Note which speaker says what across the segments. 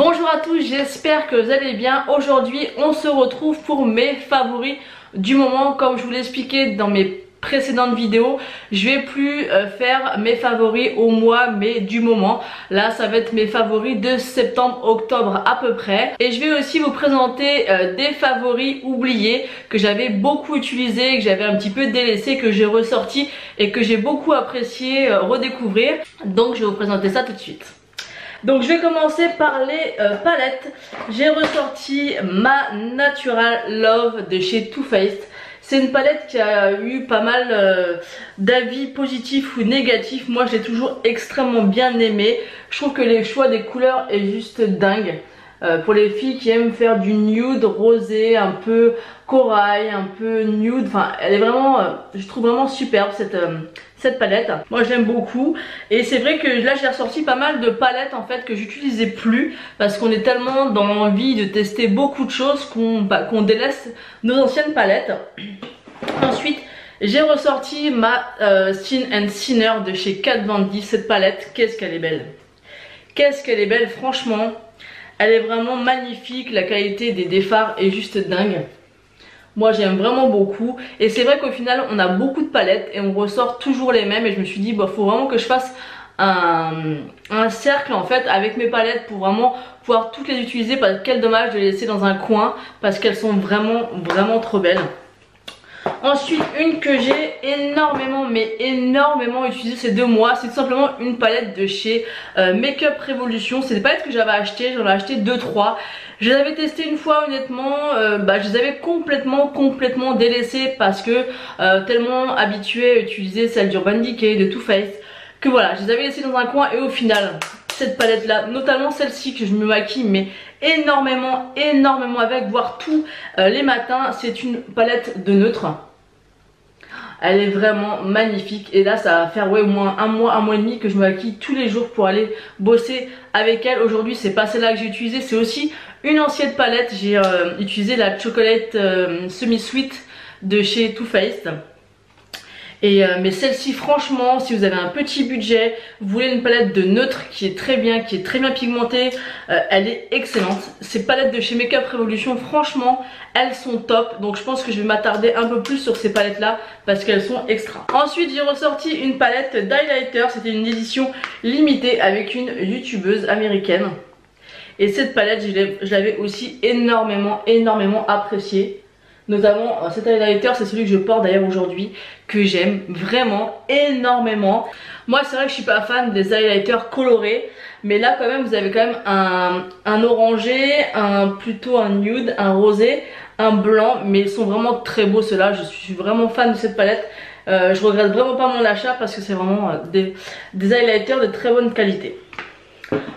Speaker 1: Bonjour à tous, j'espère que vous allez bien. Aujourd'hui on se retrouve pour mes favoris du moment. Comme je vous l'ai expliqué dans mes précédentes vidéos, je vais plus faire mes favoris au mois mais du moment. Là ça va être mes favoris de septembre, octobre à peu près. Et je vais aussi vous présenter des favoris oubliés que j'avais beaucoup utilisés, que j'avais un petit peu délaissé, que j'ai ressorti et que j'ai beaucoup apprécié redécouvrir. Donc je vais vous présenter ça tout de suite. Donc je vais commencer par les palettes. J'ai ressorti ma Natural Love de chez Too Faced. C'est une palette qui a eu pas mal d'avis positifs ou négatifs. Moi je l'ai toujours extrêmement bien aimée. Je trouve que les choix des couleurs est juste dingue. Pour les filles qui aiment faire du nude rosé, un peu corail, un peu nude, enfin elle est vraiment, je trouve vraiment superbe cette palette. Moi j'aime beaucoup et c'est vrai que là j'ai ressorti pas mal de palettes en fait que j'utilisais plus parce qu'on est tellement dans l'envie de tester beaucoup de choses qu'on délaisse nos anciennes palettes. Ensuite j'ai ressorti ma Thin and Thinner de chez Kat Von D. Cette palette, qu'est-ce qu'elle est belle, qu'est-ce qu'elle est belle, franchement elle est vraiment magnifique, la qualité des fards est juste dingue. Moi j'aime vraiment beaucoup et c'est vrai qu'au final on a beaucoup de palettes et on ressort toujours les mêmes et je me suis dit bah faut vraiment que je fasse un cercle en fait avec mes palettes pour vraiment pouvoir toutes les utiliser, parce que quel dommage de les laisser dans un coin parce qu'elles sont vraiment trop belles. Ensuite une que j'ai énormément utilisée ces 2 mois, c'est tout simplement une palette de chez Makeup Revolution. C'est des palettes que j'avais achetées, j'en ai acheté 2-3. Je les avais testées une fois honnêtement, je les avais complètement délaissées parce que tellement habituée à utiliser celle d'Urban Decay, de Too Faced, que voilà, je les avais laissées dans un coin et au final cette palette là, notamment celle-ci que je me maquille mais énormément avec, voire tous les matins, c'est une palette de neutre. Elle est vraiment magnifique et là ça va faire ouais, au moins un mois et demi que je me maquille tous les jours pour aller bosser avec elle. Aujourd'hui c'est pas celle-là que j'ai utilisée, c'est aussi une ancienne palette. J'ai utilisé la Chocolate Semi Sweet de chez Too Faced. Mais celle-ci franchement si vous avez un petit budget, vous voulez une palette de neutre qui est très bien pigmentée, elle est excellente. Ces palettes de chez Makeup Revolution franchement elles sont top, donc je pense que je vais m'attarder un peu plus sur ces palettes là parce qu'elles sont extra. Ensuite j'ai ressorti une palette d'highlighter, c'était une édition limitée avec une youtubeuse américaine et cette palette je l'avais aussi énormément appréciée. Notamment cet highlighter, c'est celui que je porte d'ailleurs aujourd'hui, que j'aime vraiment énormément. Moi c'est vrai que je suis pas fan des highlighters colorés, mais là quand même vous avez quand même un orangé, plutôt un nude, un rosé, un blanc, mais ils sont vraiment très beaux ceux-là. Je suis vraiment fan de cette palette. Je regrette vraiment pas mon achat parce que c'est vraiment des highlighters de très bonne qualité.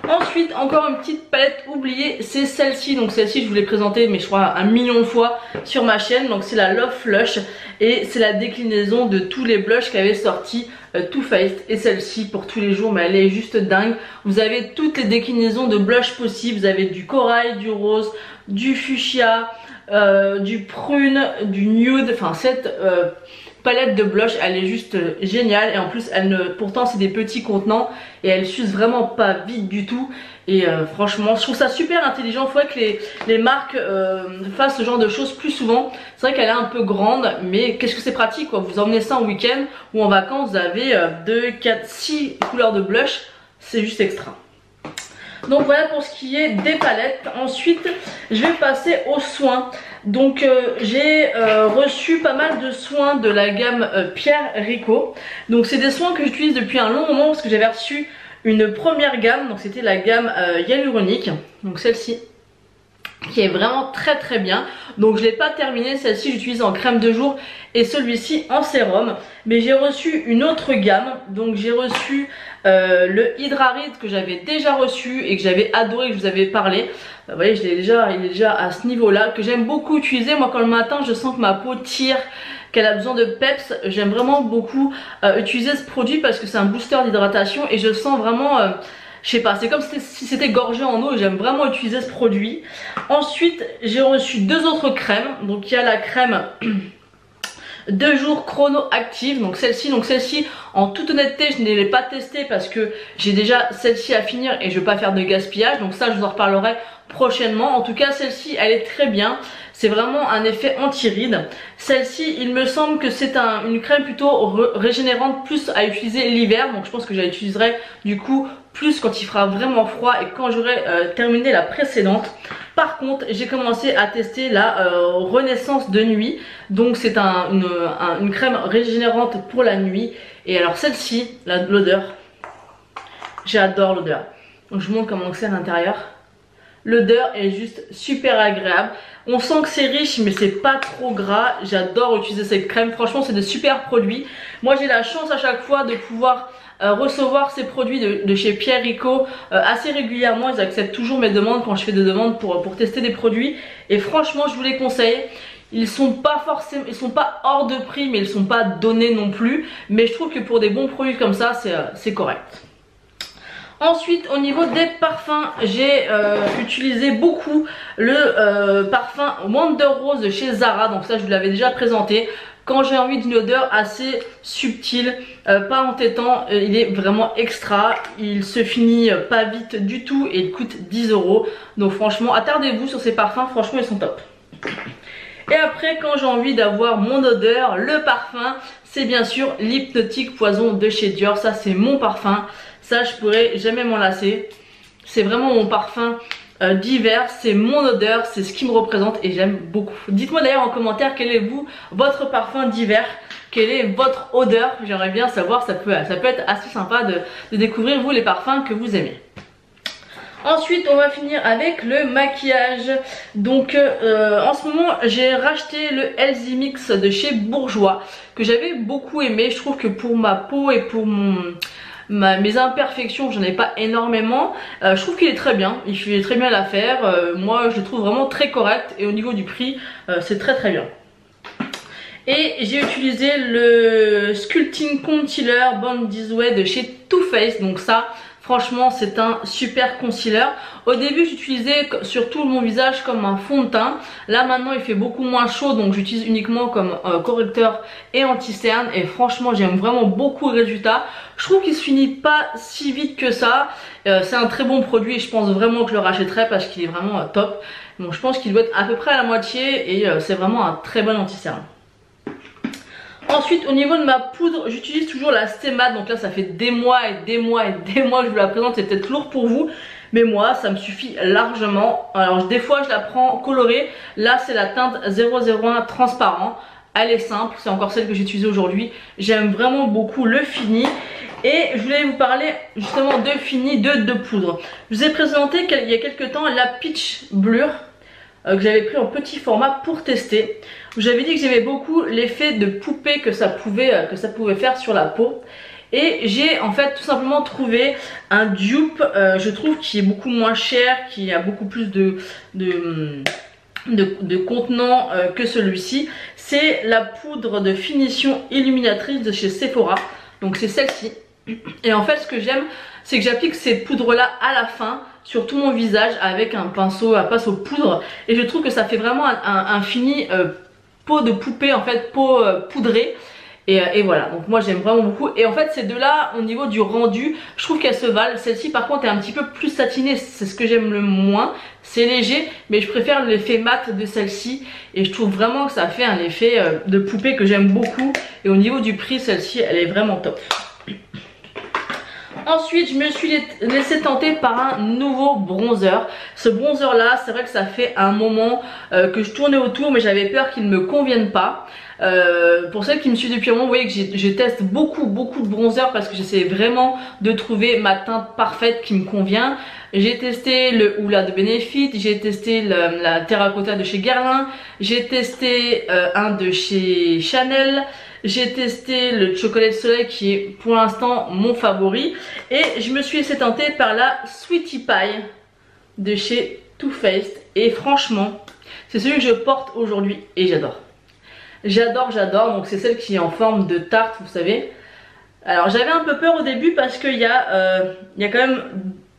Speaker 1: Ensuite encore une petite palette oubliée, c'est celle-ci. Donc celle-ci je vous l'ai présentée mais je crois 1 million de fois sur ma chaîne. Donc c'est la Love Flush et c'est la déclinaison de tous les blushs qu'avait sorti Too Faced. Et celle-ci pour tous les jours, mais elle est juste dingue. Vous avez toutes les déclinaisons de blush possibles. Vous avez du corail, du rose, du fuchsia, du prune, du nude. Enfin cette palette de blush elle est juste géniale et en plus pourtant c'est des petits contenants et elle s'use vraiment pas vite du tout et franchement je trouve ça super intelligent. Il faudrait que les marques fassent ce genre de choses plus souvent. C'est vrai qu'elle est un peu grande mais qu'est-ce que c'est pratique quoi. Vous emmenez ça en week-end ou en vacances, vous avez 2, 4, 6 couleurs de blush, c'est juste extra. Donc voilà pour ce qui est des palettes. Ensuite je vais passer aux soins. Donc j'ai reçu pas mal de soins de la gamme Pierre Rico. Donc c'est des soins que j'utilise depuis un long moment parce que j'avais reçu une première gamme. Donc c'était la gamme hyaluronique, donc celle-ci qui est vraiment très bien. Donc je l'ai pas terminée, celle-ci j'utilise en crème de jour et celui-ci en sérum. Mais j'ai reçu une autre gamme. Donc j'ai reçu le Hydrarid que j'avais déjà reçu et que j'avais adoré, que je vous avais parlé. Vous voyez il est déjà à ce niveau là, que j'aime beaucoup utiliser. Moi quand le matin je sens que ma peau tire, qu'elle a besoin de peps, j'aime vraiment beaucoup utiliser ce produit parce que c'est un booster d'hydratation et je sens vraiment je sais pas, c'est comme si c'était gorgé en eau et j'aime vraiment utiliser ce produit. Ensuite j'ai reçu 2 autres crèmes. Donc il y a la crème 2 jours chrono active, donc celle-ci en toute honnêteté je ne l'ai pas testée parce que j'ai déjà celle-ci à finir et je ne veux pas faire de gaspillage, donc ça je vous en reparlerai prochainement. En tout cas celle-ci elle est très bien, c'est vraiment un effet anti-rides. Celle-ci il me semble que c'est une crème plutôt régénérante, plus à utiliser l'hiver, donc je pense que je l'utiliserai du coup plus quand il fera vraiment froid et quand j'aurai terminé la précédente. Par contre j'ai commencé à tester la Renaissance de nuit, donc c'est une crème régénérante pour la nuit. Et alors celle-ci, l'odeur, j'adore l'odeur. Donc je vous montre comment c'est à l'intérieur. L'odeur est juste super agréable. On sent que c'est riche mais c'est pas trop gras. J'adore utiliser cette crème. Franchement c'est de super produits. Moi j'ai la chance à chaque fois de pouvoir recevoir ces produits de chez Pierre Rico assez régulièrement. Ils acceptent toujours mes demandes quand je fais des demandes pour tester des produits. Et franchement je vous les conseille. Ils sont pas hors de prix mais ils sont pas donnés non plus. Mais je trouve que pour des bons produits comme ça c'est correct. Ensuite au niveau des parfums, j'ai utilisé beaucoup le parfum Wonder Rose de chez Zara. Donc ça je vous l'avais déjà présenté. Quand j'ai envie d'une odeur assez subtile, pas entêtant, il est vraiment extra. Il se finit pas vite du tout et il coûte 10 €. Donc franchement attardez-vous sur ces parfums, franchement ils sont top. Et après quand j'ai envie d'avoir mon odeur, le parfum, c'est bien sûr l'Hypnotique Poison de chez Dior. Ça c'est mon parfum. Ça je pourrais jamais m'en lasser. C'est vraiment mon parfum d'hiver, c'est mon odeur, c'est ce qui me représente et j'aime beaucoup. Dites-moi d'ailleurs en commentaire quel est votre parfum d'hiver, quelle est votre odeur. J'aimerais bien savoir, ça peut être assez sympa de découvrir vous les parfums que vous aimez. Ensuite on va finir avec le maquillage. Donc en ce moment j'ai racheté le Healthy Mix de chez Bourjois que j'avais beaucoup aimé. Je trouve que pour ma peau et pour mes imperfections, j'en ai pas énormément. Je trouve qu'il est très bien, il fait très bien l'affaire. Moi je le trouve vraiment très correct et au niveau du prix c'est très bien. Et j'ai utilisé le Sculpting Concealer Born This Way de chez Too Faced. Donc ça franchement c'est un super concealer. Au début j'utilisais sur tout mon visage comme un fond de teint. Là maintenant il fait beaucoup moins chaud donc j'utilise uniquement comme correcteur et anti-cerne. Et franchement j'aime vraiment beaucoup le résultat. Je trouve qu'il se finit pas si vite que ça. C'est un très bon produit et je pense vraiment que je le rachèterai parce qu'il est vraiment top. Donc je pense qu'il doit être à peu près à la moitié et c'est vraiment un très bon anti-cerne. Ensuite au niveau de ma poudre j'utilise toujours la Stemade. Donc là ça fait des mois et des mois et des mois que je vous la présente. C'est peut-être lourd pour vous mais moi ça me suffit largement. Alors des fois je la prends colorée. Là c'est la teinte 001 transparent. Elle est simple, c'est encore celle que j'ai utilisée aujourd'hui. J'aime vraiment beaucoup le fini. Et je voulais vous parler justement de fini de poudre. Je vous ai présenté il y a quelques temps la Peach Blur que j'avais pris en petit format pour tester. J'avais dit que j'aimais beaucoup l'effet de poupée que ça pouvait faire sur la peau. Et j'ai en fait tout simplement trouvé un dupe, je trouve, qui est beaucoup moins cher, qui a beaucoup plus de contenant que celui-ci. C'est la poudre de finition illuminatrice de chez Sephora. Donc c'est celle-ci. Et en fait ce que j'aime c'est que j'applique ces poudres là à la fin sur tout mon visage avec un pinceau à pinceau poudre. Et je trouve que ça fait vraiment un fini peau de poupée, en fait peau poudrée. Et voilà, donc moi j'aime vraiment beaucoup. Et en fait ces deux là au niveau du rendu je trouve qu'elles se valent. Celle-ci par contre est un petit peu plus satinée, c'est ce que j'aime le moins. C'est léger mais je préfère l'effet mat de celle-ci. Et je trouve vraiment que ça fait un effet de poupée que j'aime beaucoup. Et au niveau du prix celle-ci elle est vraiment top. Ensuite je me suis laissé tenter par un nouveau bronzer. Ce bronzer là c'est vrai que ça fait un moment que je tournais autour mais j'avais peur qu'il ne me convienne pas. Pour celles qui me suivent depuis un moment, vous voyez que je teste beaucoup de bronzers parce que j'essaie vraiment de trouver ma teinte parfaite qui me convient. J'ai testé le Hoola de Benefit, j'ai testé la Terracotta de chez Guerlain, j'ai testé un de chez Chanel, j'ai testé le Chocolat Soleil qui est pour l'instant mon favori. Et je me suis laissé tenter par la Sweetie Pie de chez Too Faced. Et franchement, c'est celui que je porte aujourd'hui et j'adore. J'adore, donc c'est celle qui est en forme de tarte, vous savez. Alors j'avais un peu peur au début parce qu'il y a quand même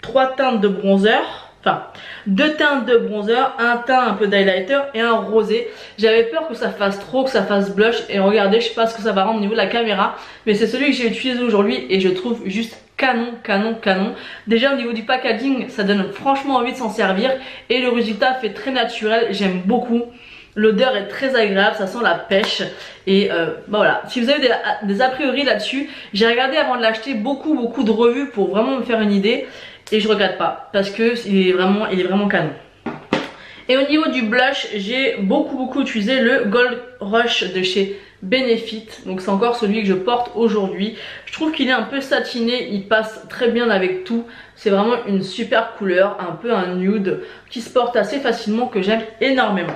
Speaker 1: 3 teintes de bronzer. enfin 2 teintes de bronzer, un teint un peu d'highlighter et un rosé. J'avais peur que ça fasse trop, que ça fasse blush, et regardez, je sais pas ce que ça va rendre au niveau de la caméra, mais c'est celui que j'ai utilisé aujourd'hui et je trouve juste canon, canon, canon. Déjà au niveau du packaging, ça donne franchement envie de s'en servir et le résultat fait très naturel, j'aime beaucoup. L'odeur est très agréable, ça sent la pêche. Et bah voilà, si vous avez des a priori là-dessus, j'ai regardé avant de l'acheter beaucoup de revues pour vraiment me faire une idée. Et je regrette pas, parce que il est vraiment canon. Et au niveau du blush, j'ai beaucoup utilisé le Gold Rush de chez Benefit. Donc c'est encore celui que je porte aujourd'hui. Je trouve qu'il est un peu satiné, il passe très bien avec tout. C'est vraiment une super couleur, un peu un nude qui se porte assez facilement, que j'aime énormément.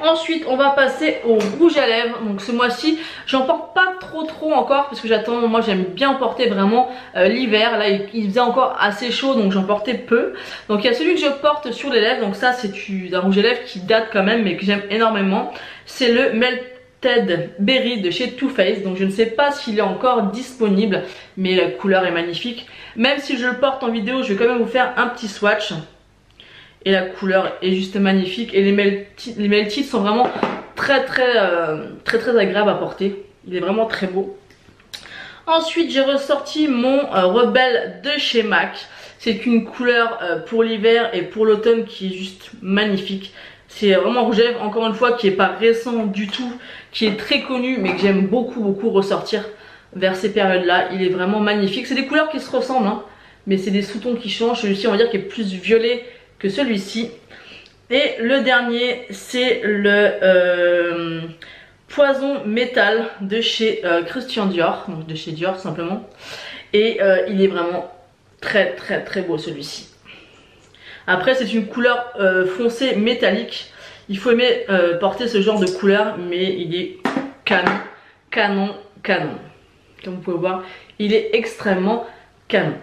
Speaker 1: Ensuite on va passer au rouge à lèvres. Donc ce mois-ci j'en porte pas trop encore parce que j'attends, moi j'aime bien porter vraiment l'hiver. Là il faisait encore assez chaud donc j'en portais peu. Donc il y a celui que je porte sur les lèvres. Donc ça c'est un rouge à lèvres qui date quand même mais que j'aime énormément. C'est le Melted Berry de chez Too Faced. Donc je ne sais pas s'il est encore disponible, mais la couleur est magnifique. Même si je le porte en vidéo, je vais quand même vous faire un petit swatch. Et la couleur est juste magnifique. Et les melted sont vraiment très agréables à porter. Il est vraiment très beau. Ensuite j'ai ressorti mon Rebelle de chez MAC. C'est une couleur pour l'hiver et pour l'automne qui est juste magnifique. C'est vraiment un rouge à lèvres encore une fois qui est pas récent du tout, qui est très connu mais que j'aime beaucoup ressortir vers ces périodes là. Il est vraiment magnifique. C'est des couleurs qui se ressemblent hein, mais c'est des sous-tons qui changent. Celui-ci on va dire qu'il est plus violet que celui-ci. Et le dernier c'est le Poison Métal de chez Christian Dior, donc de chez Dior tout simplement. Et il est vraiment très beau celui-ci. Après c'est une couleur foncée métallique. Il faut aimer porter ce genre de couleur, mais il est canon. Comme vous pouvez voir, il est extrêmement canon.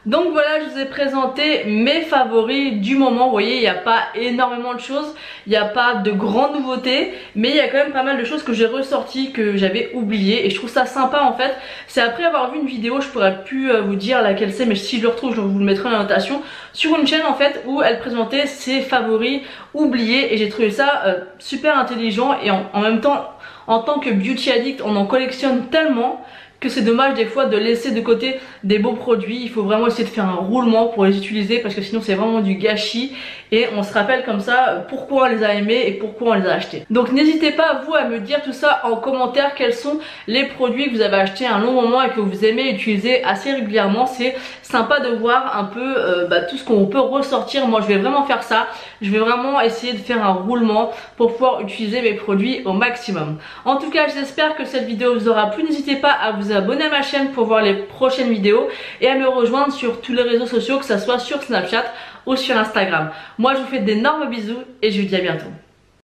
Speaker 1: Donc voilà, je vous ai présenté mes favoris du moment. Vous voyez, il n'y a pas énormément de choses, il n'y a pas de grandes nouveautés, mais il y a quand même pas mal de choses que j'ai ressorties, que j'avais oubliées, et je trouve ça sympa en fait. C'est après avoir vu une vidéo, je pourrais plus vous dire laquelle c'est, mais si je le retrouve je vous le mettrai en notation, sur une chaîne en fait où elle présentait ses favoris oubliés, et j'ai trouvé ça super intelligent. Et en même temps, en tant que beauty addict, on en collectionne tellement que c'est dommage des fois de laisser de côté des beaux produits. Il faut vraiment essayer de faire un roulement pour les utiliser, parce que sinon c'est vraiment du gâchis et on se rappelle comme ça pourquoi on les a aimés et pourquoi on les a achetés. Donc n'hésitez pas vous à me dire tout ça en commentaire, quels sont les produits que vous avez achetés un long moment et que vous aimez utiliser assez régulièrement. C'est sympa de voir un peu tout ce qu'on peut ressortir. Moi je vais vraiment faire ça, je vais vraiment essayer de faire un roulement pour pouvoir utiliser mes produits au maximum. En tout cas j'espère que cette vidéo vous aura plu. N'hésitez pas à vous abonner à ma chaîne pour voir les prochaines vidéos et à me rejoindre sur tous les réseaux sociaux, que ce soit sur Snapchat ou sur Instagram. Moi je vous fais d'énormes bisous et je vous dis à bientôt.